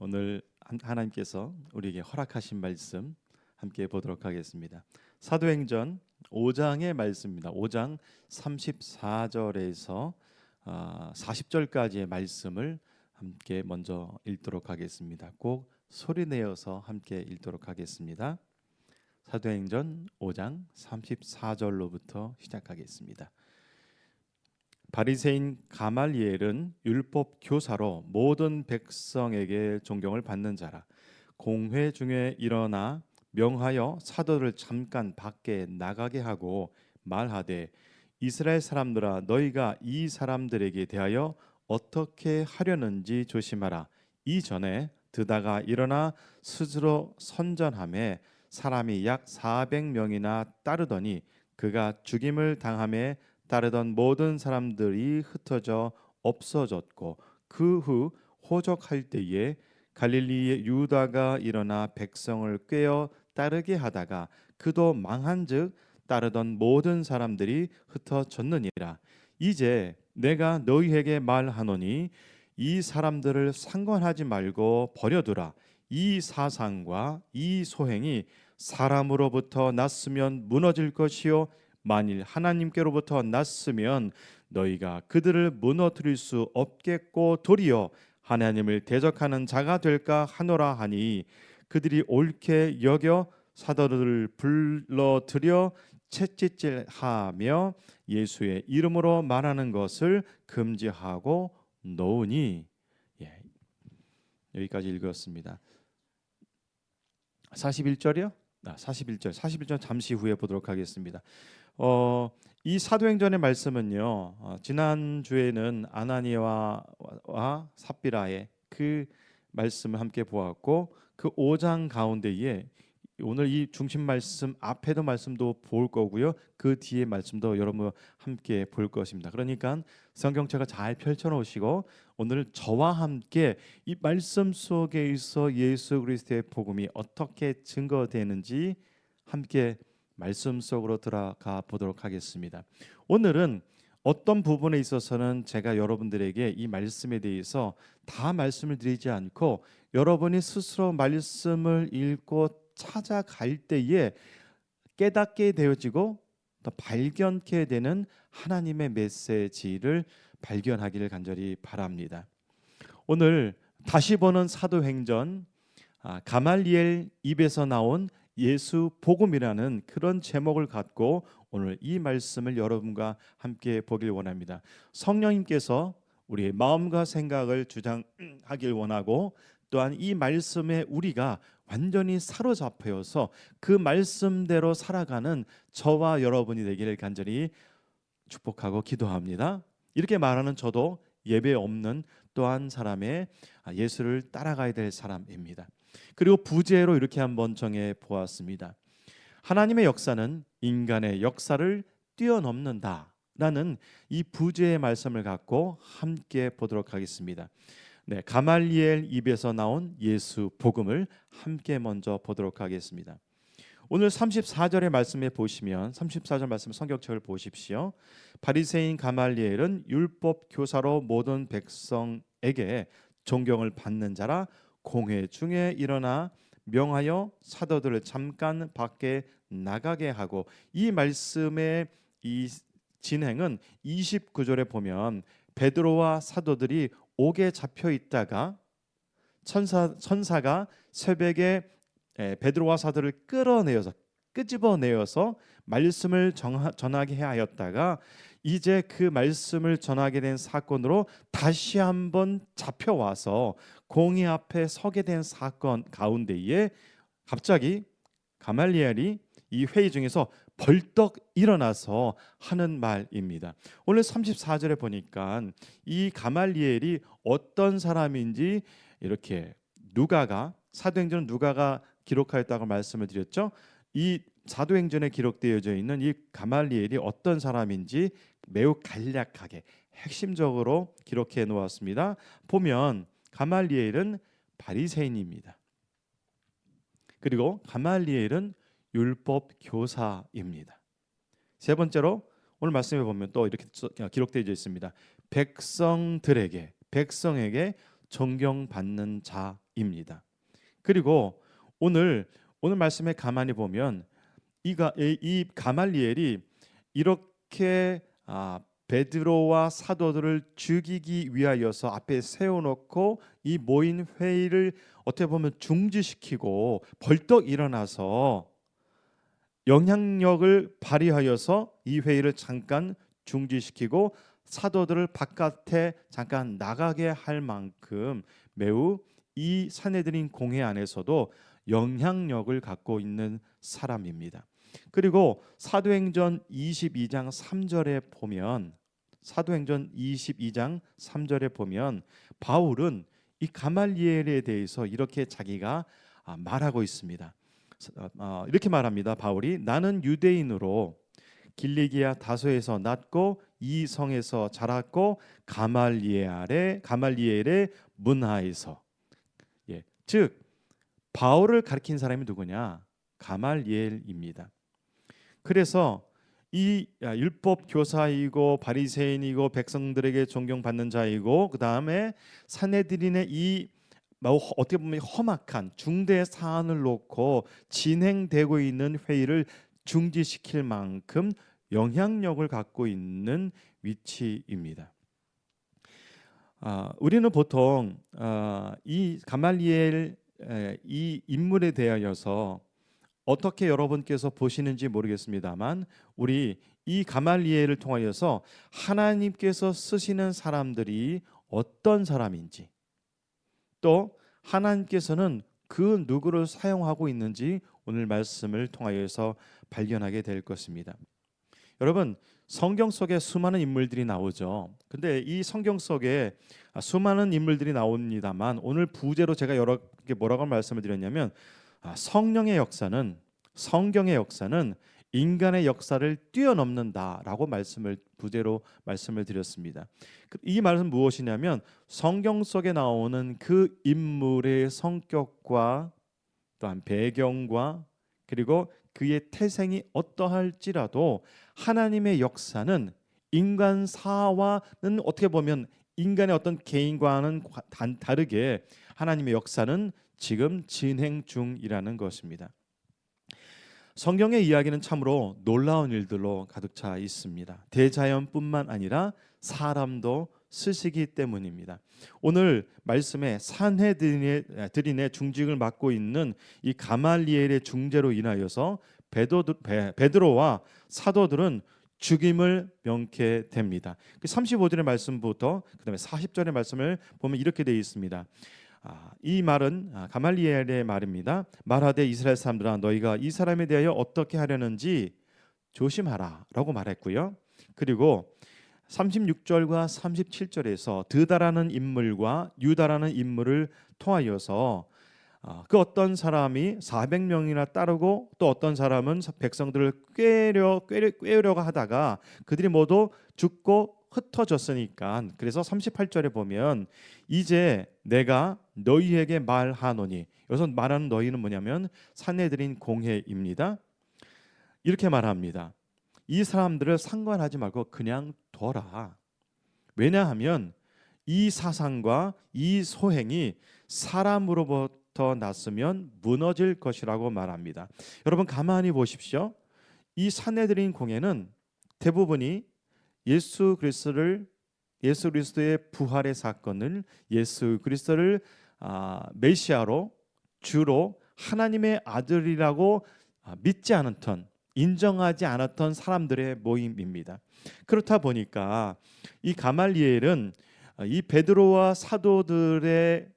오늘 하나님께서 우리에게 허락하신 말씀 함께 보도록 하겠습니다. 사도행전 5장의 말씀입니다. 5장 34절에서 40절까지의 말씀을 함께 먼저 읽도록 하겠습니다. 꼭 소리 내어서 함께 읽도록 하겠습니다. 사도행전 5장 34절로부터 시작하겠습니다. 바리새인 가말리엘은 율법 교사로 모든 백성에게 존경을 받는 자라. 공회 중에 일어나 명하여 사도를 잠깐 밖에 나가게 하고 말하되, 이스라엘 사람들아, 너희가 이 사람들에게 대하여 어떻게 하려는지 조심하라. 이전에 드다가 일어나 스스로 선전하며 사람이 약 400명이나 따르더니 그가 죽임을 당함에 따르던 모든 사람들이 흩어져 없어졌고, 그 후 호적할 때에 갈릴리의 유다가 일어나 백성을 꿰어 따르게 하다가 그도 망한즉 따르던 모든 사람들이 흩어졌느니라. 이제 내가 너희에게 말하노니 이 사람들을 상관하지 말고 버려두라. 이 사상과 이 소행이 사람으로부터 났으면 무너질 것이요, 만일 하나님께로부터 났으면 너희가 그들을 무너뜨릴 수 없겠고 도리어 하나님을 대적하는 자가 될까 하노라 하니, 그들이 옳게 여겨 사도들을 불러들여 채찍질하며 예수의 이름으로 말하는 것을 금지하고 놓으니. 여기까지 읽었습니다. 41절이요? 41절 잠시 후에 보도록 하겠습니다. 이 사도행전의 말씀은요, 지난 주에는 아나니아와 삽비라의 그 말씀을 함께 보았고, 그 5장 가운데에 오늘 이 중심 말씀 앞에도 말씀도 볼 거고요, 그 뒤에 말씀도 여러분 함께 볼 것입니다. 그러니까 성경책을 잘 펼쳐놓으시고 오늘 저와 함께 이 말씀 속에 있어 예수 그리스도의 복음이 어떻게 증거되는지 함께 말씀 속으로 들어가 보도록 하겠습니다. 오늘은 어떤 부분에 있어서는 제가 여러분들에게 이 말씀에 대해서 다 말씀을 드리지 않고 여러분이 스스로 말씀을 읽고 찾아갈 때에 깨닫게 되어지고 또 발견케 되는 하나님의 메시지를 발견하기를 간절히 바랍니다. 오늘 다시 보는 사도행전, 가말리엘 입에서 나온 예수 복음이라는 그런 제목을 갖고 오늘 이 말씀을 여러분과 함께 보길 원합니다. 성령님께서 우리의 마음과 생각을 주장하길 원하고, 또한 이 말씀에 우리가 완전히 사로잡혀서 그 말씀대로 살아가는 저와 여러분이 되기를 간절히 축복하고 기도합니다. 이렇게 말하는 저도 예배 없는 또 한 사람의 예수를 따라가야 될 사람입니다. 그리고 부제로 이렇게 한번 정해 보았습니다. 하나님의 역사는 인간의 역사를 뛰어넘는다라는 이 부제의 말씀을 갖고 함께 보도록 하겠습니다. 가말리엘 입에서 나온 예수 복음을 함께 먼저 보도록 하겠습니다. 오늘 34절의 말씀에 보시면 34절 말씀 성경책을 보십시오. 바리새인 가말리엘은 율법 교사로 모든 백성에게 존경을 받는 자라. 공회 중에 일어나 명하여 사도들을 잠깐 밖에 나가게 하고. 이 말씀의 이 진행은 29절에 보면 베드로와 사도들이 옥에 잡혀 있다가 천사가 새벽에 베드로와 사도를 끄집어내어서 말씀을 전하게 하였다가 이제 그 말씀을 전하게 된 사건으로 다시 한번 잡혀와서 공의 앞에 서게 된 사건 가운데에 갑자기 가말리엘이 이 회의 중에서 벌떡 일어나서 하는 말입니다. 오늘 34절에 보니까 이 가말리엘이 어떤 사람인지 이렇게 사도행전 누가가 기록하였다고 말씀을 드렸죠. 이 사도행전에 기록되어져 있는 이 가말리엘이 어떤 사람인지 매우 간략하게 핵심적으로 기록해 놓았습니다. 보면 가말리엘은 바리새인입니다. 그리고 가말리엘은 율법 교사입니다. 세 번째로 오늘 말씀에 보면 또 이렇게 기록되어 있습니다. 백성에게 존경받는 자입니다. 그리고 오늘 말씀에 가만히 보면 이 가말리엘이 이렇게 베드로와 사도들을 죽이기 위하여서 앞에 세워놓고 이 모인 회의를 어떻게 보면 중지시키고 벌떡 일어나서 영향력을 발휘하여서 이 회의를 잠깐 중지시키고 사도들을 바깥에 잠깐 나가게 할 만큼 매우 이 산헤드린 공회 안에서도 영향력을 갖고 있는 사람입니다. 그리고 사도행전 22장 3절에 보면 바울은 이 가말리엘에 대해서 이렇게 자기가 말하고 있습니다. 이렇게 말합니다. 바울이 나는 유대인으로 길리기아 다소에서 났고 이 성에서 자랐고 가말리엘의 문하에서 즉 바울을 가리킨 사람이 누구냐? 가말리엘입니다. 그래서 이 율법 교사이고 바리새인이고 백성들에게 존경받는 자이고 그 다음에 산헤드린의 이 어떻게 보면 험악한 중대 사안을 놓고 진행되고 있는 회의를 중지시킬 만큼 영향력을 갖고 있는 위치입니다. 우리는 보통 이 가말리엘 이 인물에 대하여서 어떻게 여러분께서 보시는지 모르겠습니다만 우리 이 가말리엘을 통하여서 하나님께서 쓰시는 사람들이 어떤 사람인지 또 하나님께서는 그 누구를 사용하고 있는지 오늘 말씀을 통하여서 발견하게 될 것입니다. 여러분 성경 속에 수많은 인물들이 나오죠. 근데 이 성경 속에 수많은 인물들이 나옵니다만 오늘 부제로 제가 여러 개 뭐라고 말씀을 드렸냐면 성령의 역사는 성경의 역사는 인간의 역사를 뛰어넘는다라고 부제로 말씀을 드렸습니다. 이 말은 무엇이냐면 성경 속에 나오는 그 인물의 성격과 또한 배경과 그리고 그의 태생이 어떠할지라도 하나님의 역사는 인간사와는 어떻게 보면 인간의 어떤 개인과는 다르게 하나님의 역사는 지금 진행 중이라는 것입니다. 성경의 이야기는 참으로 놀라운 일들로 가득 차 있습니다. 대자연뿐만 아니라 사람도 쓰시기 때문입니다. 오늘 말씀에 산헤드린의 중직을 맡고 있는 이 가말리엘의 중재로 인하여서 베드로와 사도들은 죽임을 명케 됩니다. 35절의 말씀부터 그다음에 40절의 말씀을 보면 이렇게 되어 있습니다. 이 말은 가말리엘의 말입니다. 말하되 이스라엘 사람들아 너희가 이 사람에 대하여 어떻게 하려는지 조심하라 라고 말했고요. 그리고 36절과 37절에서 드다라는 인물과 유다라는 인물을 통하여서 그 어떤 사람이 400명이나 따르고 또 어떤 사람은 백성들을 꾀려고 하다가 그들이 모두 죽고 흩어졌으니까 그래서 38절에 보면 이제 내가 너희에게 말하노니 여기서 말하는 너희는 뭐냐면 산헤드린 공회입니다. 이렇게 말합니다. 이 사람들을 상관하지 말고 그냥 둬라. 왜냐하면 이 사상과 이 소행이 사람으로부터 났으면 무너질 것이라고 말합니다. 여러분 가만히 보십시오. 이 산헤드린 공회는 대부분이 예수 그리스도의 부활의 사건을 예수 그리스도를 메시아로 주로 하나님의 아들이라고 믿지 않았던 인정하지 않았던 사람들의 모임입니다. 그렇다 보니까 이 가말리엘은 이 베드로와 사도들의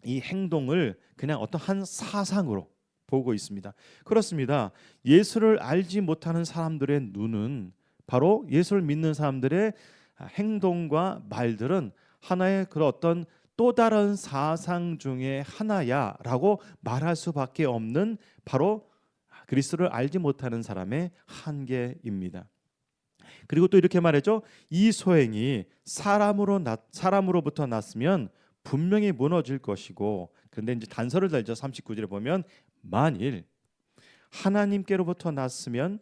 이 행동을 그냥 어떤 한 사상으로 보고 있습니다. 그렇습니다. 예수를 알지 못하는 사람들의 눈은 바로 예수를 믿는 사람들의 행동과 말들은 하나의 그런 어떤 또 다른 사상 중에 하나야라고 말할 수밖에 없는 바로 그리스도를 알지 못하는 사람의 한계입니다. 그리고 또 이렇게 말했죠. 이 소행이 사람으로부터 났으면 분명히 무너질 것이고 그런데 이제 단서를 달죠. 39절에 보면 만일 하나님께로부터 났으면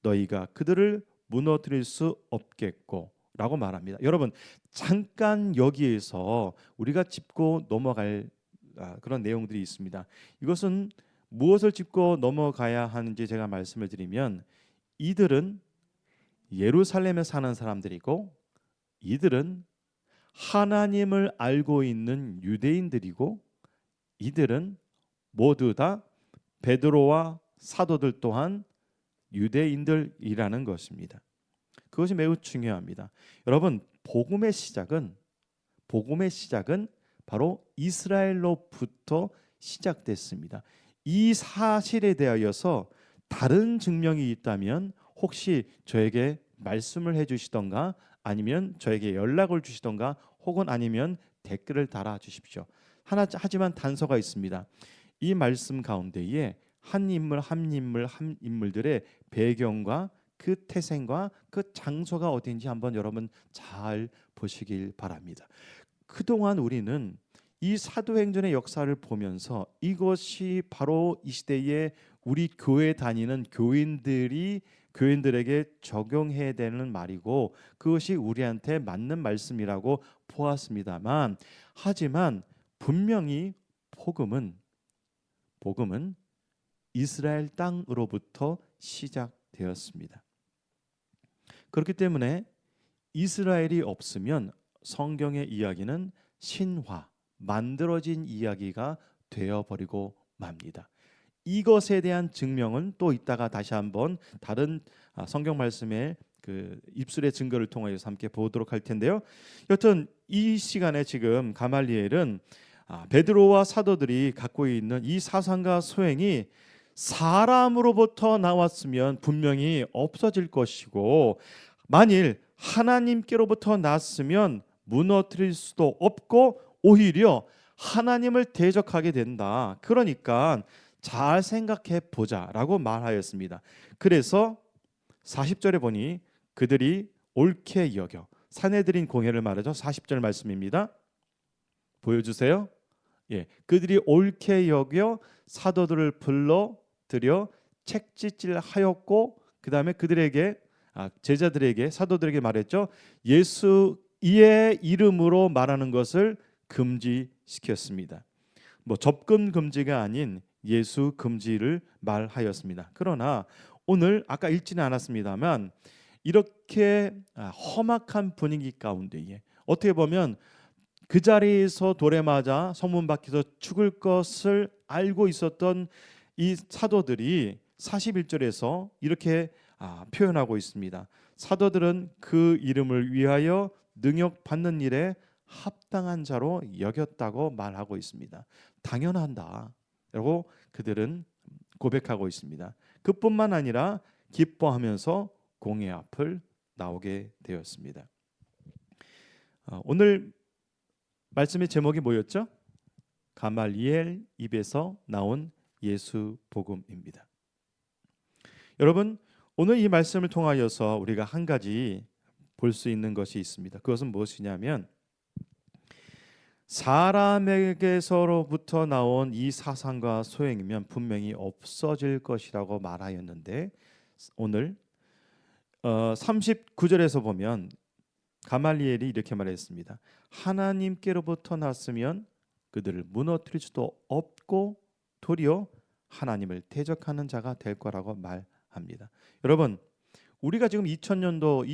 너희가 그들을 무너뜨릴 수 없겠고 라고 말합니다. 여러분, 잠깐 여기에서 우리가 짚고 넘어갈 그런 내용들이 있습니다. 이것은 무엇을 짚고 넘어가야 하는지 제가 말씀을 드리면, 이들은 예루살렘에 사는 사람들이고, 이들은 하나님을 알고 있는 유대인들이고, 이들은 모두 다 베드로와 사도들 또한 유대인들이라는 것입니다. 그것이 매우 중요합니다. 여러분, 복음의 시작은 바로 이스라엘로부터 시작됐습니다. 이 사실에 대하여서 다른 증명이 있다면 혹시 저에게 말씀을 해주시던가, 아니면 저에게 연락을 주시던가, 혹은 아니면 댓글을 달아 주십시오. 하지만 단서가 있습니다. 이 말씀 가운데에 한 인물들의 배경과 그 태생과 그 장소가 어딘지 한번 여러분 잘 보시길 바랍니다. 그동안 우리는 이 사도행전의 역사를 보면서 이것이 바로 이 시대에 우리 교회 다니는 교인들에게 적용해야 되는 말이고, 그것이 우리한테 맞는 말씀이라고 보았습니다만, 하지만 분명히 복음은 이스라엘 땅으로부터 시작되었습니다. 그렇기 때문에 이스라엘이 없으면 성경의 이야기는 신화, 만들어진 이야기가 되어버리고 맙니다. 이것에 대한 증명은 또 이따가 다시 한번 다른 성경 말씀의 그 입술의 증거를 통하여서 함께 보도록 할 텐데요. 여튼 이 시간에 지금 가말리엘은 베드로와 사도들이 갖고 있는 이 사상과 소행이 사람으로부터 나왔으면 분명히 없어질 것이고, 만일 하나님께로부터 났으면 무너뜨릴 수도 없고 오히려 하나님을 대적하게 된다. 그러니까 잘 생각해 보자라고 말하였습니다. 그래서 40절에 보니 그들이 옳게 여겨, 사내들인 공회를 말하죠. 40절 말씀입니다. 보여주세요. 예, 그들이 옳게 여겨 사도들을 불러들여 책짓질하였고, 그 다음에 그들에게 제자들에게, 사도들에게 말했죠. 예수의 이름으로 말하는 것을 금지시켰습니다. 접근 금지가 아닌 예수 금지를 말하였습니다. 그러나 오늘 아까 읽지는 않았습니다만, 이렇게 험악한 분위기 가운데에 어떻게 보면 그 자리에서 돌에 맞아 성문 밖에서 죽을 것을 알고 있었던 이 사도들이 41절에서 이렇게 표현하고 있습니다. 사도들은 그 이름을 위하여 능욕받는 일에 합당한 자로 여겼다고 말하고 있습니다. 당연하다 라고 그들은 고백하고 있습니다. 그뿐만 아니라 기뻐하면서 공회 앞을 나오게 되었습니다. 오늘 말씀의 제목이 뭐였죠? 가말리엘 입에서 나온 예수 복음입니다. 여러분, 오늘 이 말씀을 통하여서 우리가 한 가지 볼 수 있는 것이 있습니다. 그것은 무엇이냐면, 사람에게서로부터 나온 이 사상과 소행이면 분명히 없어질 것이라고 말하였는데, 오늘 39절에서 보면 가말리엘이 이렇게 말했습니다. 하나님께로부터 났으면 그들을 무너뜨릴 수도 없고 도리어 하나님을 대적하는 자가 될 거라고 말합니다. 여러분, 우리가 지금 2000년도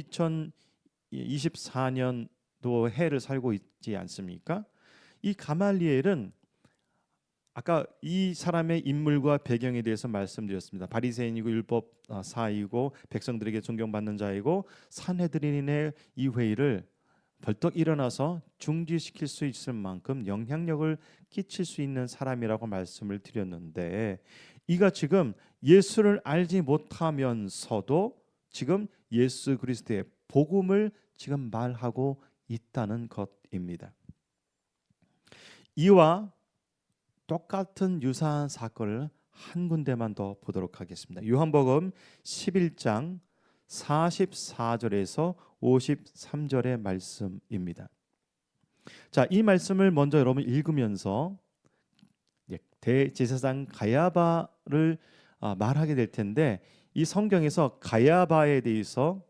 2024년도 해를 살고 있지 않습니까? 이 가말리엘은 아까 이 사람의 인물과 배경에 대해서 말씀드렸습니다. 바리새인이고 율법 사이고 백성들에게 존경받는 자이고, 산헤드린의 이 회의를 벌떡 일어나서 중지시킬 수 있을 만큼 영향력을 끼칠 수 있는 사람이라고 말씀을 드렸는데, 이가 지금 예수를 알지 못하면서도 지금 예수 그리스도의 복음을 지금 말하고 있다는 것입니다. 이와 똑같은 유사한 사건을 한 군데만 더 보도록 하겠습니다. 요한복음 11장 44절에서 53절의 말씀입니다. 자, 이 말씀을 먼저 여러분 읽으면서 대제사장 가야바를 말하게 될 텐데, 이 성경에서 가야바에 대해서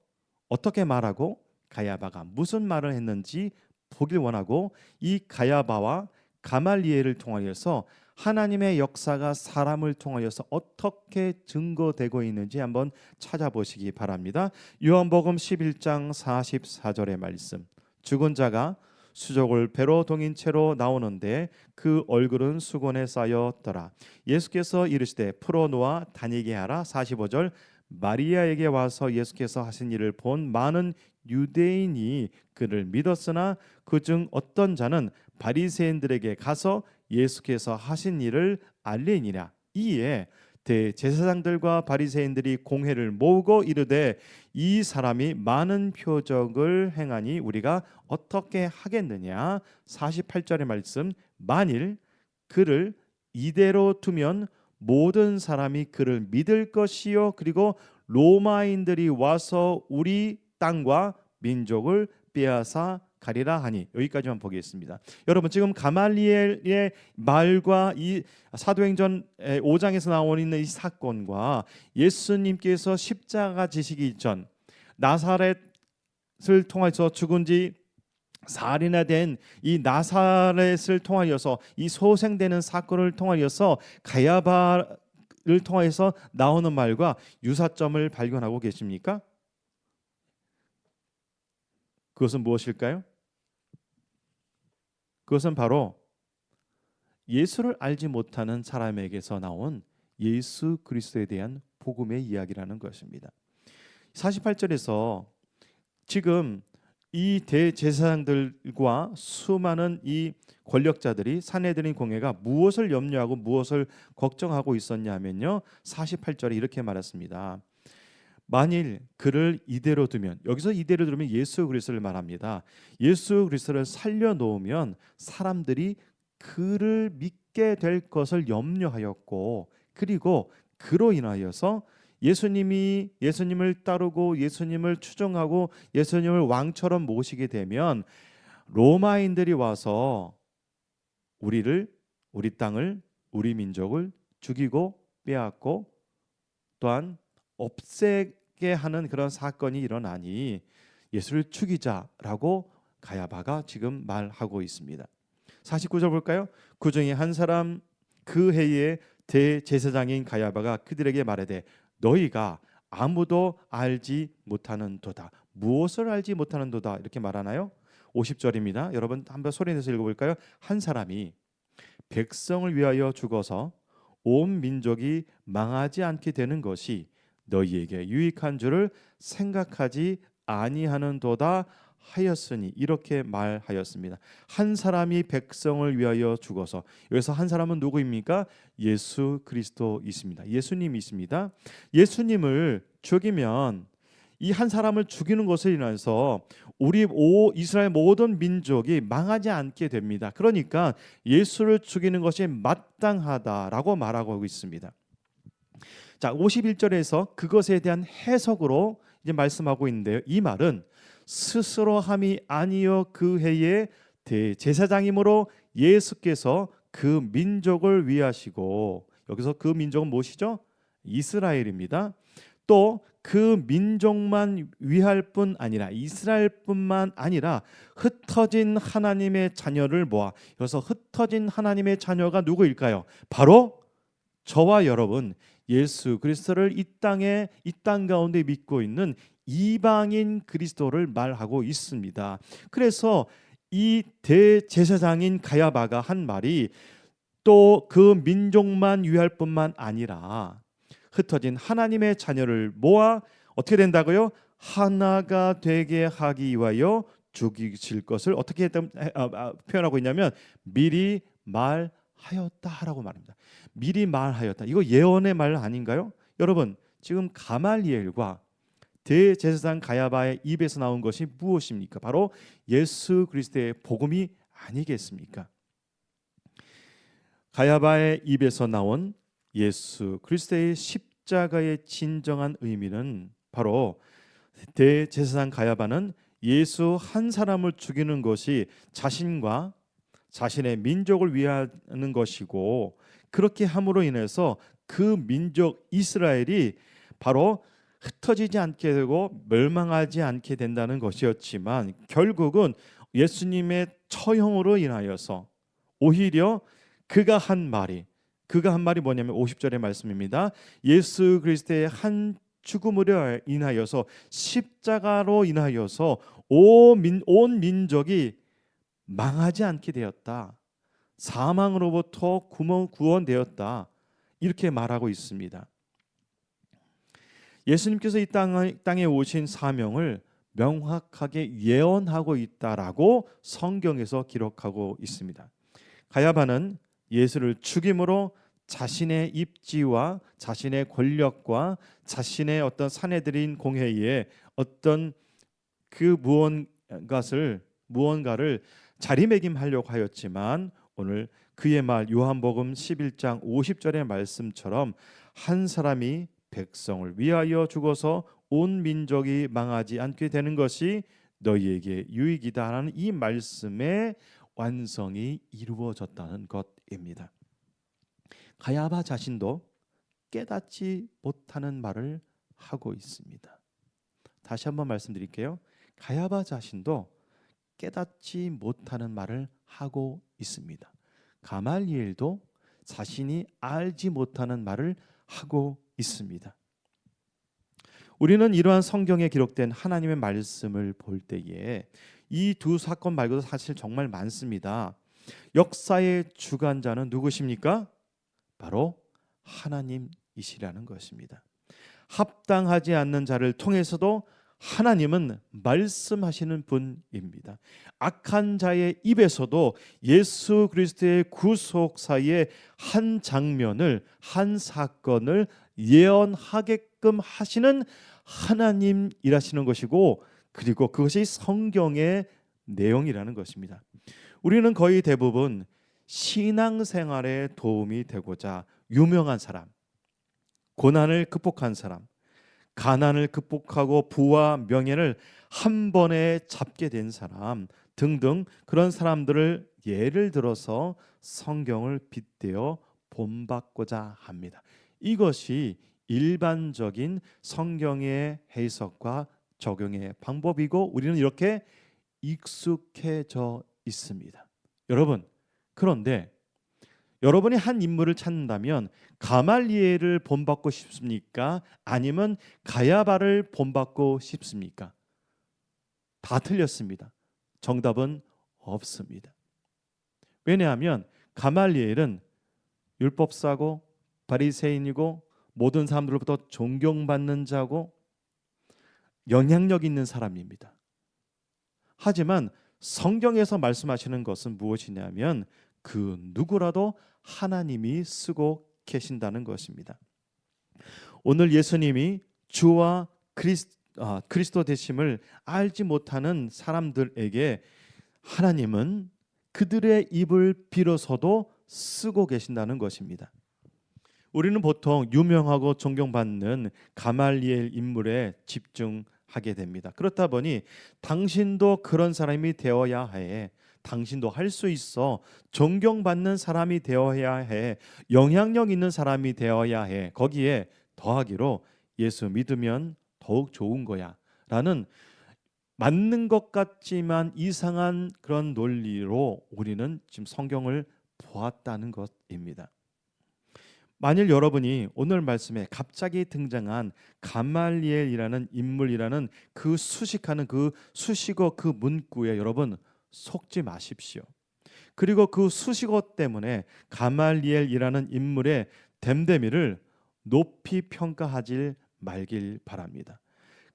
어떻게 말하고 가야바가 무슨 말을 했는지 보길 원하고 이 가야바와 가말리엘을 통하여서 하나님의 역사가 사람을 통하여서 어떻게 증거되고 있는지 한번 찾아보시기 바랍니다. 요한복음 11장 44절의 말씀. 죽은 자가 수족을 배로 동인 채로 나오는데 그 얼굴은 수건에 쌓였더라. 예수께서 이르시되 풀어놓아 다니게 하라. 45절. 마리아에게 와서 예수께서 하신 일을 본 많은 유대인이 그를 믿었으나 그중 어떤 자는 바리새인들에게 가서 예수께서 하신 일을 알리니라. 이에 대제사장들과 바리새인들이 공회를 모으고 이르되 이 사람이 많은 표적을 행하니 우리가 어떻게 하겠느냐. 48절의 말씀. 만일 그를 이대로 두면 모든 사람이 그를 믿을 것이요 그리고 로마인들이 와서 우리 땅과 민족을 빼앗아 가리라 하니. 여기까지만 보겠습니다. 여러분, 지금 가말리엘의 말과 이 사도행전 5장에서 나오고 있는 이 사건과 예수님께서 십자가 지시기 전 나사렛을 통해서 죽은 지 사흘이나 된 이 나사렛을 통하여서 이 소생되는 사건을 통하여서 가야바를 통해서 나오는 말과 유사점을 발견하고 계십니까? 그것은 무엇일까요? 그것은 바로 예수를 알지 못하는 사람에게서 나온 예수 그리스도에 대한 복음의 이야기라는 것입니다. 48절에서 지금 이 대제사장들과 수많은 이 권력자들이 산헤드린 공회가 무엇을 염려하고 무엇을 걱정하고 있었냐면요, 48절에 이렇게 말했습니다. 만일 그를 이대로 두면, 여기서 이대로 두면 예수 그리스도를 말합니다. 예수 그리스도를 살려놓으면 사람들이 그를 믿게 될 것을 염려하였고, 그리고 그로 인하여서 예수님을 따르고 예수님을 추종하고 예수님을 왕처럼 모시게 되면 로마인들이 와서 우리 땅을, 우리 민족을 죽이고 빼앗고 또한 없애게 하는 그런 사건이 일어나니 예수를 죽이자라고 가야바가 지금 말하고 있습니다. 49절 볼까요? 그 중에 한 사람, 그 해에 대제사장인 가야바가 그들에게 말하되 너희가 아무도 알지 못하는도다. 무엇을 알지 못하는도다 이렇게 말하나요? 50절입니다. 여러분 한번 소리내서 읽어볼까요? 한 사람이 백성을 위하여 죽어서 온 민족이 망하지 않게 되는 것이 너희에게 유익한 줄을 생각하지 아니하는도다 하였으니, 이렇게 말하였습니다. 한 사람이 백성을 위하여 죽어서, 여기서 한 사람은 누구입니까? 예수 그리스도이십니다. 예수님이십니다. 예수님을 죽이면 이 한 사람을 죽이는 것을 인해서 우리 이스라엘 모든 민족이 망하지 않게 됩니다. 그러니까 예수를 죽이는 것이 마땅하다라고 말하고 있습니다. 자, 51절에서 그것에 대한 해석으로 이제 말씀하고 있는데요. 이 말은 스스로 함이 아니요 그 해에 대제사장이므로 예수께서 그 민족을 위하시고, 여기서 그 민족은 무엇이죠? 이스라엘입니다. 또 그 민족만 위할 뿐 아니라, 이스라엘뿐만 아니라 흩어진 하나님의 자녀를 모아, 여기서 흩어진 하나님의 자녀가 누구일까요? 바로 저와 여러분, 예수 그리스도를 이 땅 가운데 믿고 있는 이방인 그리스도를 말하고 있습니다. 그래서 이 대제사장인 가야바가 한 말이 또 그 민족만 위할 뿐만 아니라 흩어진 하나님의 자녀를 모아 어떻게 된다고요? 하나가 되게 하기 위하여 죽이실 것을 어떻게 표현하고 있냐면 미리 말하였다라고 말합니다. 미리 말하였다. 이거 예언의 말 아닌가요? 여러분, 지금 가말리엘과 대제사장 가야바의 입에서 나온 것이 무엇입니까? 바로 예수 그리스도의 복음이 아니겠습니까? 가야바의 입에서 나온 예수 그리스도의 십자가의 진정한 의미는 바로 대제사장 가야바는 예수 한 사람을 죽이는 것이 자신과 자신의 민족을 위하는 것이고, 그렇게 함으로 인해서 그 민족 이스라엘이 바로 흩어지지 않게 되고 멸망하지 않게 된다는 것이었지만 결국은 예수님의 처형으로 인하여서 오히려 그가 한 말이 뭐냐면 50절의 말씀입니다. 예수 그리스도의 한 죽음으로 인하여서 십자가로 인하여서 온 민족이 망하지 않게 되었다. 사망으로부터 구원되었다. 이렇게 말하고 있습니다. 예수님께서 이 땅에 오신 사명을 명확하게 예언하고 있다라고 성경에서 기록하고 있습니다. 가야바는 예수를 죽임으로 자신의 입지와 자신의 권력과 자신의 어떤 사내들인 공회에 어떤 그 무언가를 자리매김하려고 하였지만 오늘 그의 말 요한복음 11장 50절의 말씀처럼 한 사람이 백성을 위하여 죽어서 온 민족이 망하지 않게 되는 것이 너희에게 유익이다 하는 이 말씀의 완성이 이루어졌다는 것입니다. 가야바 자신도 깨닫지 못하는 말을 하고 있습니다. 다시 한번 말씀드릴게요. 가야바 자신도 깨닫지 못하는 말을 하고 있습니다. 가말리엘도 자신이 알지 못하는 말을 하고 있습니다. 우리는 이러한 성경에 기록된 하나님의 말씀을 볼 때에 이 두 사건 말고도 사실 정말 많습니다. 역사의 주관자는 누구십니까? 바로 하나님이시라는 것입니다. 합당하지 않는 자를 통해서도 하나님은 말씀하시는 분입니다. 악한 자의 입에서도 예수 그리스도의 구속사의 한 장면을, 한 사건을 예언하게끔 하시는 하나님이라시는 것이고, 그리고 그것이 성경의 내용이라는 것입니다. 우리는 거의 대부분 신앙생활에 도움이 되고자 유명한 사람, 고난을 극복한 사람, 가난을 극복하고 부와 명예를 한 번에 잡게 된 사람 등등 그런 사람들을 예를 들어서 성경을 빗대어 본받고자 합니다. 이것이 일반적인 성경의 해석과 적용의 방법이고 우리는 이렇게 익숙해져 있습니다. 여러분, 그런데 여러분이 한 인물을 찾는다면 가말리엘을 본받고 싶습니까? 아니면 가야바를 본받고 싶습니까? 다 틀렸습니다. 정답은 없습니다. 왜냐하면 가말리엘은 율법사고 바리새인이고 모든 사람들로부터 존경받는 자고 영향력 있는 사람입니다. 하지만 성경에서 말씀하시는 것은 무엇이냐면 그 누구라도 하나님이 쓰고 계신다는 것입니다. 오늘 예수님이 주와 그리스도 되심을 알지 못하는 사람들에게 하나님은 그들의 입을 빌어서도 쓰고 계신다는 것입니다. 우리는 보통 유명하고 존경받는 가말리엘 인물에 집중하게 됩니다. 그렇다 보니 당신도 그런 사람이 되어야 해. 당신도 할 수 있어. 존경받는 사람이 되어야 해. 영향력 있는 사람이 되어야 해. 거기에 더하기로 예수 믿으면 더욱 좋은 거야 라는 맞는 것 같지만 이상한 그런 논리로 우리는 지금 성경을 보았다는 것입니다. 만일 여러분이 오늘 말씀에 갑자기 등장한 가말리엘이라는 인물이라는 그 수식하는 그 수식어 그 문구에 여러분 속지 마십시오. 그리고 그 수식어 때문에 가말리엘이라는 인물의 됨됨이를 높이 평가하지 말길 바랍니다.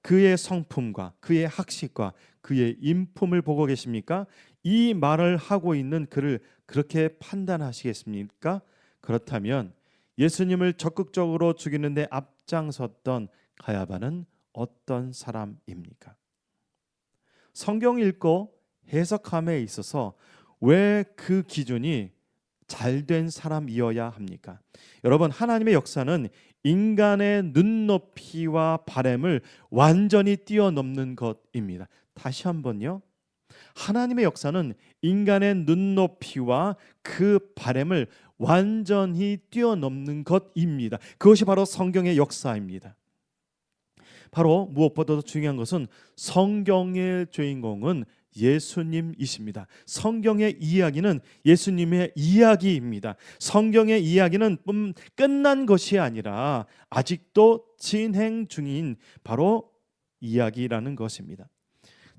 그의 성품과 그의 학식과 그의 인품을 보고 계십니까? 이 말을 하고 있는 그를 그렇게 판단하시겠습니까? 그렇다면 예수님을 적극적으로 죽이는데 앞장섰던 가야바는 어떤 사람입니까? 성경 읽고 해석함에 있어서 왜 그 기준이 잘된 사람이어야 합니까? 여러분, 하나님의 역사는 인간의 눈높이와 바램을 완전히 뛰어넘는 것입니다. 다시 한번요. 하나님의 역사는 인간의 눈높이와 그 바램을 완전히 뛰어넘는 것입니다. 그것이 바로 성경의 역사입니다. 바로 무엇보다도 중요한 것은 성경의 주인공은 예수님이십니다. 성경의 이야기는 예수님의 이야기입니다. 성경의 이야기는 끝난 것이 아니라 아직도 진행 중인 바로 이야기라는 것입니다.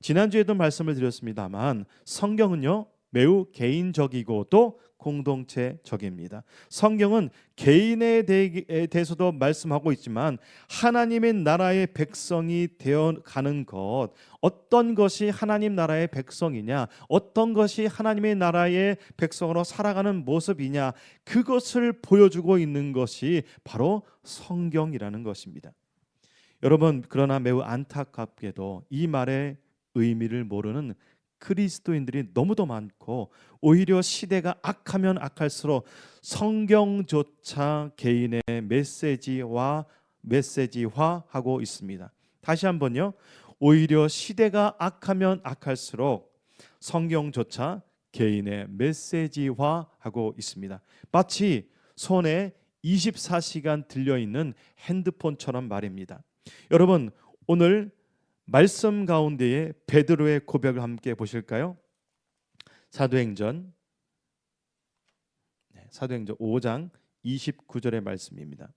지난주에도 말씀을 드렸습니다만 성경은요 매우 개인적이고 또 공동체적입니다. 성경은 개인에 대해서도 말씀하고 있지만 하나님의 나라의 백성이 되어가는 것, 어떤 것이 하나님 나라의 백성이냐, 어떤 것이 하나님의 나라의 백성으로 살아가는 모습이냐, 그것을 보여주고 있는 것이 바로 성경이라는 것입니다. 여러분, 그러나 매우 안타깝게도 이 말의 의미를 모르는 그리스도인들이 너무도 많고 오히려 시대가 악하면 악할수록 성경조차 개인의 메시지화하고 있습니다. 다시 한번요. 오히려 시대가 악하면 악할수록 성경조차 개인의 메시지화하고 있습니다. 마치 손에 24시간 들려있는 핸드폰처럼 말입니다. 여러분, 오늘 말씀 가운데에 베드로의 고백을 함께 보실까요? 사도행전 5장 29절의 말씀입니다.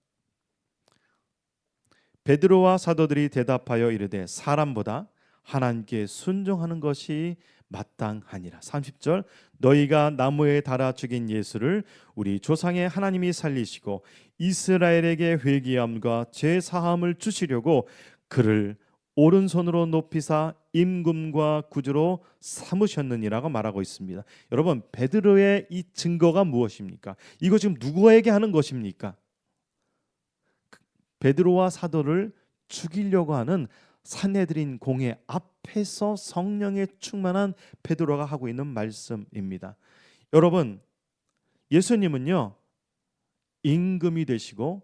베드로와 사도들이 대답하여 이르되 사람보다 하나님께 순종하는 것이 마땅하니라. 30절 너희가 나무에 달아 죽인 예수를 우리 조상의 하나님이 살리시고 이스라엘에게 회개함과 죄 사함을 주시려고 그를 오른손으로 높이사 임금과 구주로 삼으셨느니라고 말하고 있습니다. 여러분, 베드로의 이 증거가 무엇입니까? 이거 지금 누구에게 하는 것입니까? 베드로와 사도를 죽이려고 하는 산헤드린 공회 앞에서 성령에 충만한 베드로가 하고 있는 말씀입니다. 여러분, 예수님은요 임금이 되시고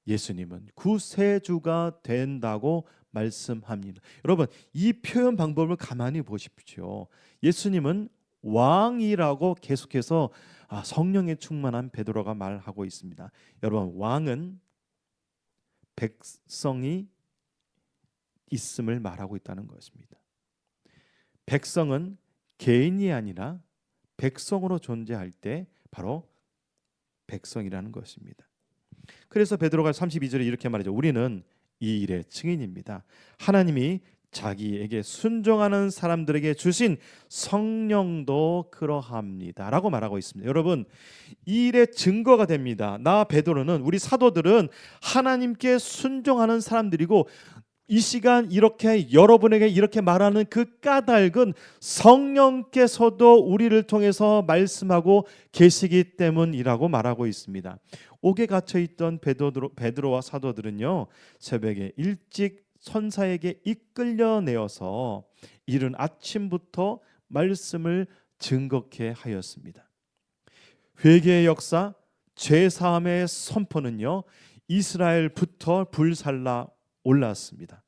예수님은 구세주가 된다고 말씀합니다. 여러분, 이 표현 방법을 가만히 보십시오. 예수님은 왕이라고 계속해서 성령에 충만한 베드로가 말하고 있습니다. 여러분, 왕은 백성이 있음을 말하고 있다는 것입니다. 백성은 개인이 아니라 백성으로 존재할 때 바로 백성이라는 것입니다. 그래서 베드로가 32절에 이렇게 말하죠. 우리는 이 일의 증인입니다. 하나님이 자기에게 순종하는 사람들에게 주신 성령도 그러합니다 라고 말하고 있습니다. 여러분, 이 일의 증거가 됩니다. 나 베드로는, 우리 사도들은 하나님께 순종하는 사람들이고 이 시간 이렇게 여러분에게 이렇게 말하는 그 까닭은 성령께서도 우리를 통해서 말씀하고 계시기 때문이라고 말하고 있습니다. 옥에 갇혀있던 베드로와 사도들은요 새벽에 일찍 선사에게 이끌려내어서 이른 아침부터 말씀을 증거케 하였습니다. 회개의 역사, 죄사함의 선포는요 이스라엘부터 불살라 올랐습니다.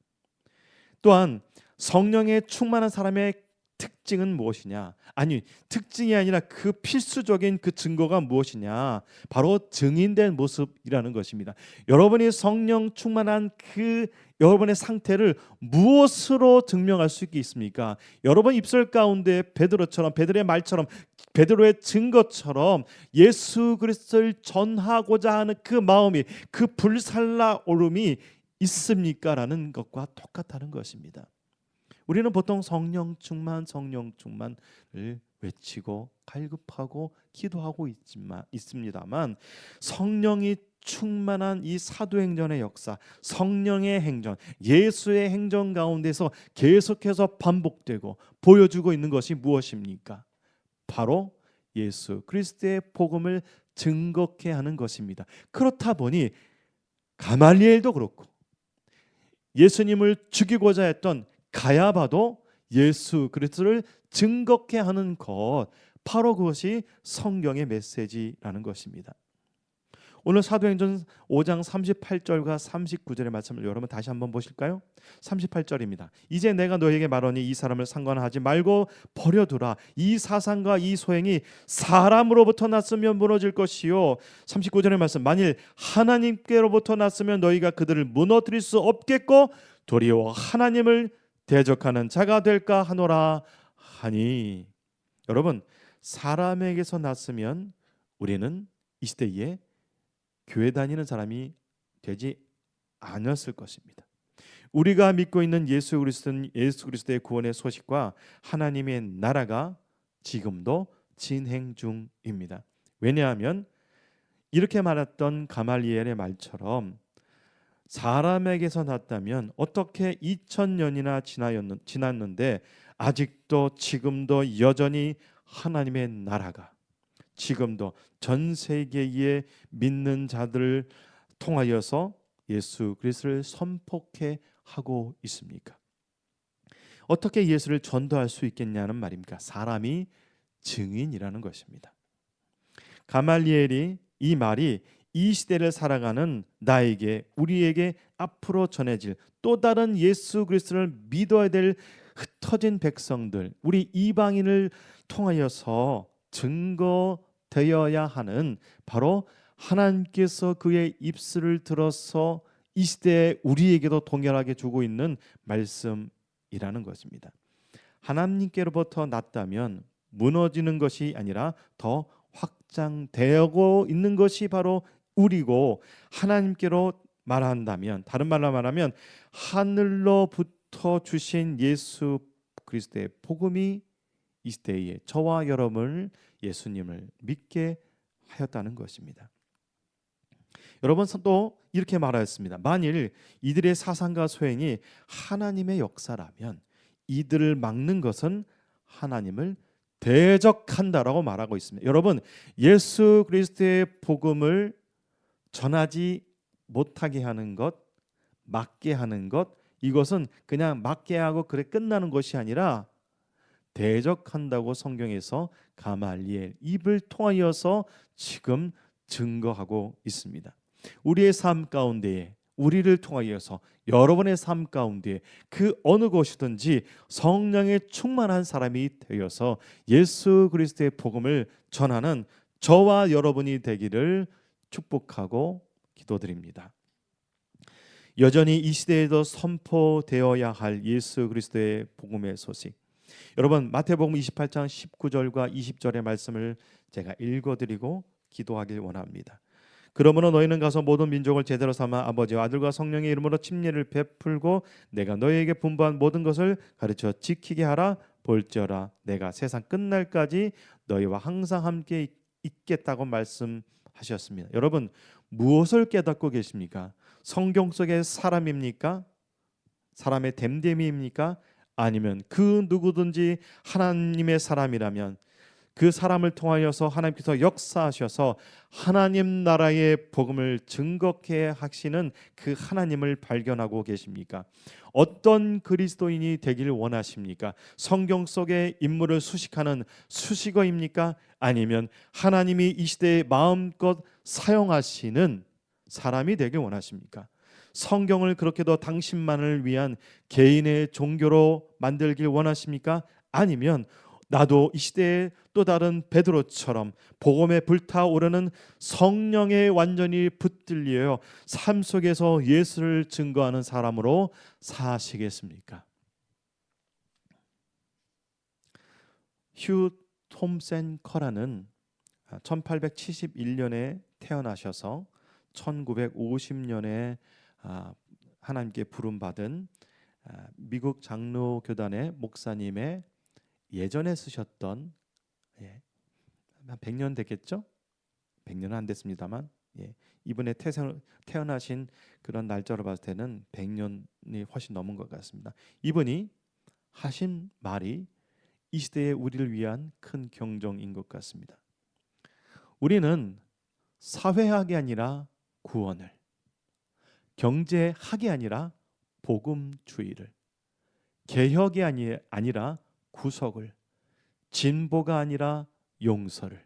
또한 성령에 충만한 사람의 특징은 무엇이냐? 아니, 특징이 아니라 그 필수적인 그 증거가 무엇이냐? 바로 증인된 모습이라는 것입니다. 여러분이 성령 충만한 그 여러분의 상태를 무엇으로 증명할 수 있습니까? 여러분 입술 가운데 베드로처럼, 베드로의 말처럼, 베드로의 증거처럼 예수 그리스도를 전하고자 하는 그 마음이, 그 불살라 오름이 있습니까? 라는 것과 똑같다는 것입니다. 우리는 보통 성령 충만을 외치고 갈급하고 기도하고 있습니다만 성령이 충만한 이 사도행전의 역사, 성령의 행전, 예수의 행전 가운데서 계속해서 반복되고 보여주고 있는 것이 무엇입니까? 바로 예수 그리스도의 복음을 증거케 하는 것입니다. 그렇다 보니 가말리엘도 그렇고 예수님을 죽이고자 했던 가야바도 예수 그리스도를 증거케 하는 것, 바로 그것이 성경의 메시지라는 것입니다. 오늘 사도행전 5장 38절과 39절의 말씀을 여러분 다시 한번 보실까요? 38절입니다. 이제 내가 너에게 말하니 이 사람을 상관하지 말고 버려두라. 이 사상과 이 소행이 사람으로부터 났으면 무너질 것이요. 39절의 말씀, 만일 하나님께로부터 났으면 너희가 그들을 무너뜨릴 수 없겠고 도리어 하나님을 대적하는 자가 될까 하노라 하니. 여러분, 사람에게서 났으면 우리는 이 시대에 교회 다니는 사람이 되지 않았을 것입니다. 우리가 믿고 있는 예수 그리스도는 예수 그리스도의 구원의 소식과 하나님의 나라가 지금도 진행 중입니다. 왜냐하면 이렇게 말했던 가말리엘의 말처럼 사람에게서 났다면 어떻게 2000년이나 지났는데 아직도 지금도 여전히 하나님의 나라가 지금도 전 세계에 믿는 자들을 통하여서 예수 그리스도를 선포해 하고 있습니까? 어떻게 예수를 전도할 수 있겠냐는 말입니까? 사람이 증인이라는 것입니다. 가말리엘이 이 말이 이 시대를 살아가는 나에게, 우리에게 앞으로 전해질 또 다른 예수 그리스도를 믿어야 될 흩어진 백성들, 우리 이방인을 통하여서 증거되어야 하는 바로 하나님께서 그의 입술을 들어서 이 시대에 우리에게도 동일하게 주고 있는 말씀이라는 것입니다. 하나님께로부터 났다면 무너지는 것이 아니라 더 확장되고 있는 것이 바로 우리고, 하나님께로 말한다면, 다른 말로 말하면 하늘로부터 주신 예수 그리스도의 복음이 이 시대에 저와 여러분을 예수님을 믿게 하였다는 것입니다. 여러분, 또 이렇게 말하였습니다. 만일 이들의 사상과 소행이 하나님의 역사라면 이들을 막는 것은 하나님을 대적한다라고 말하고 있습니다. 여러분, 예수 그리스도의 복음을 전하지 못하게 하는 것, 막게 하는 것, 이것은 그냥 막게 하고 그래 끝나는 것이 아니라 대적한다고 성경에서 가말리엘 입을 통하여서 지금 증거하고 있습니다. 우리의 삶 가운데에, 우리를 통하여서 여러분의 삶 가운데 그 어느 곳이든지 성령에 충만한 사람이 되어서 예수 그리스도의 복음을 전하는 저와 여러분이 되기를 축복하고 기도드립니다. 여전히 이 시대에도 선포되어야 할 예수 그리스도의 복음의 소식, 여러분, 마태복음 28장 19절과 20절의 말씀을 제가 읽어드리고 기도하길 원합니다. 그러므로 너희는 가서 모든 민족을 제자로 삼아 아버지와 아들과 성령의 이름으로 침례를 베풀고 내가 너희에게 분부한 모든 것을 가르쳐 지키게 하라. 볼지어다 내가 세상 끝날까지 너희와 항상 함께 있겠다고 말씀하셨습니다. 여러분, 무엇을 깨닫고 계십니까? 성경 속의 사람입니까? 사람의 됨됨이입니까? 아니면 그 누구든지 하나님의 사람이라면 그 사람을 통하여서 하나님께서 역사하셔서 하나님 나라의 복음을 증거케 하시는 그 하나님을 발견하고 계십니까? 어떤 그리스도인이 되길 원하십니까? 성경 속의 인물을 수식하는 수식어입니까? 아니면 하나님이 이 시대에 마음껏 사용하시는 사람이 되길 원하십니까? 성경을 그렇게도 당신만을 위한 개인의 종교로 만들길 원하십니까? 아니면 나도 이 시대에 또 다른 베드로처럼 복음에 불타오르는 성령에 완전히 붙들려 삶 속에서 예수를 증거하는 사람으로 사시겠습니까? 휴 톰센 커라는 1871년에 태어나셔서 1950년에 하나님께 부름받은 미국 장로교단의 목사님의 예전에 쓰셨던, 한 100년 됐겠죠? 100년은 안 됐습니다만, 이분의 태어나신 그런 날짜로 봤을 때는 100년이 훨씬 넘은 것 같습니다. 이분이 하신 말이 이 시대에 우리를 위한 큰 경종인 것 같습니다. 우리는 사회학이 아니라 구원을, 경제학이 아니라 복음주의를, 개혁이 아니라 구속을, 진보가 아니라 용서를,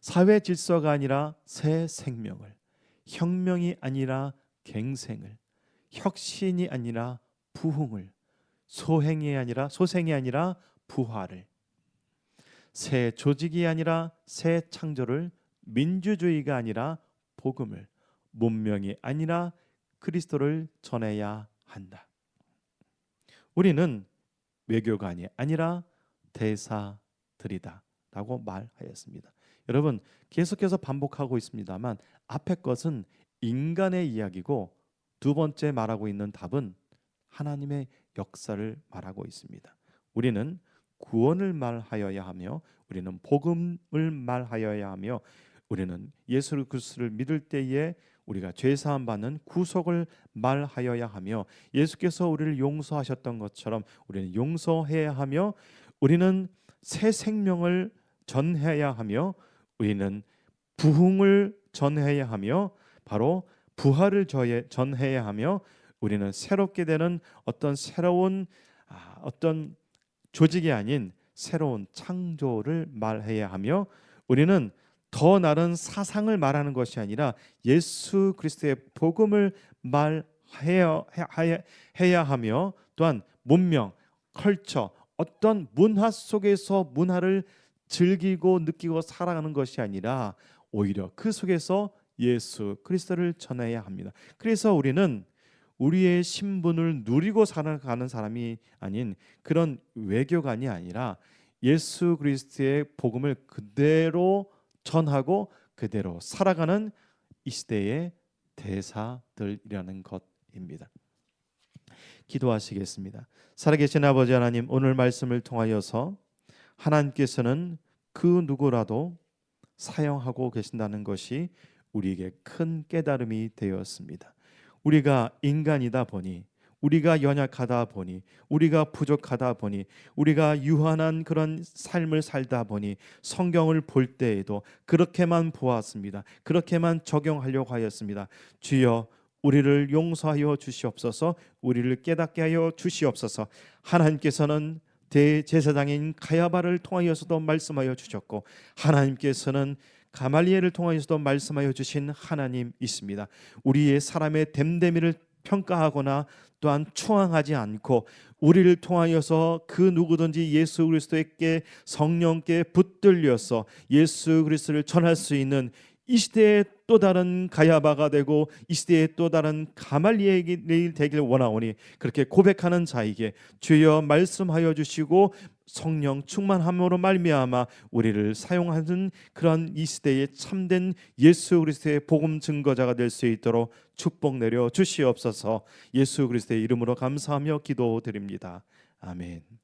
사회 질서가 아니라 새 생명을, 혁명이 아니라 갱생을, 혁신이 아니라 부흥을, 소생이 아니라 부활을, 새 조직이 아니라 새 창조를, 민주주의가 아니라 복음을, 문명이 아니라 그리스도를 전해야 한다. 우리는 외교관이 아니라 대사들이다 라고 말하였습니다. 여러분, 계속해서 반복하고 있습니다만 앞에 것은 인간의 이야기고 두 번째 말하고 있는 답은 하나님의 역사를 말하고 있습니다. 우리는 구원을 말하여야 하며, 우리는 복음을 말하여야 하며, 우리는 예수 그리스도를 믿을 때에 우리가 죄 사함 받는 구속을 말하여야 하며, 예수께서 우리를 용서하셨던 것처럼 우리는 용서해야 하며, 우리는 새 생명을 전해야 하며, 우리는 부흥을 전해야 하며, 바로 부활을 전해야 하며, 우리는 새롭게 되는 어떤 새로운 어떤 조직이 아닌 새로운 창조를 말해야 하며, 우리는 더 나른 사상을 말하는 것이 아니라 예수 그리스도의 복음을 말해야 하며, 또한 문명, 컬처, 어떤 문화 속에서 문화를 즐기고 느끼고 살아가는 것이 아니라 오히려 그 속에서 예수 그리스도를 전해야 합니다. 그래서 우리는 우리의 신분을 누리고 살아가는 사람이 아닌 그런 외교관이 아니라 예수 그리스도의 복음을 그대로 전하고 그대로 살아가는 이 시대의 대사들이라는 것입니다. 기도하시겠습니다. 살아계신 아버지 하나님, 오늘 말씀을 통하여서 하나님께서는 그 누구라도 사용하고 계신다는 것이 우리에게 큰 깨달음이 되었습니다. 우리가 인간이다 보니, 우리가 연약하다 보니, 우리가 부족하다 보니, 우리가 유한한 그런 삶을 살다 보니 성경을 볼 때에도 그렇게만 보았습니다. 그렇게만 적용하려고 하였습니다. 주여, 우리를 용서하여 주시옵소서. 우리를 깨닫게 하여 주시옵소서. 하나님께서는 대제사장인 가야바를 통하여서도 말씀하여 주셨고, 하나님께서는 가말리엘을 통하여서도 말씀하여 주신 하나님 있습니다. 우리의 사람의 됨됨이를 평가하거나 또한 추앙하지 않고 우리를 통하여서 그 누구든지 예수 그리스도에게 성령께 붙들려서 예수 그리스도를 전할 수 있는 이 시대의 또 다른 가야바가 되고 이 시대의 또 다른 가말리엘이 되길 원하오니, 그렇게 고백하는 자에게 주여 말씀하여 주시고 성령 충만함으로 말미암아 우리를 사용하는 그런 이 시대의 참된 예수 그리스도의 복음 증거자가 될 수 있도록 축복 내려 주시옵소서. 예수 그리스도의 이름으로 감사하며 기도드립니다. 아멘.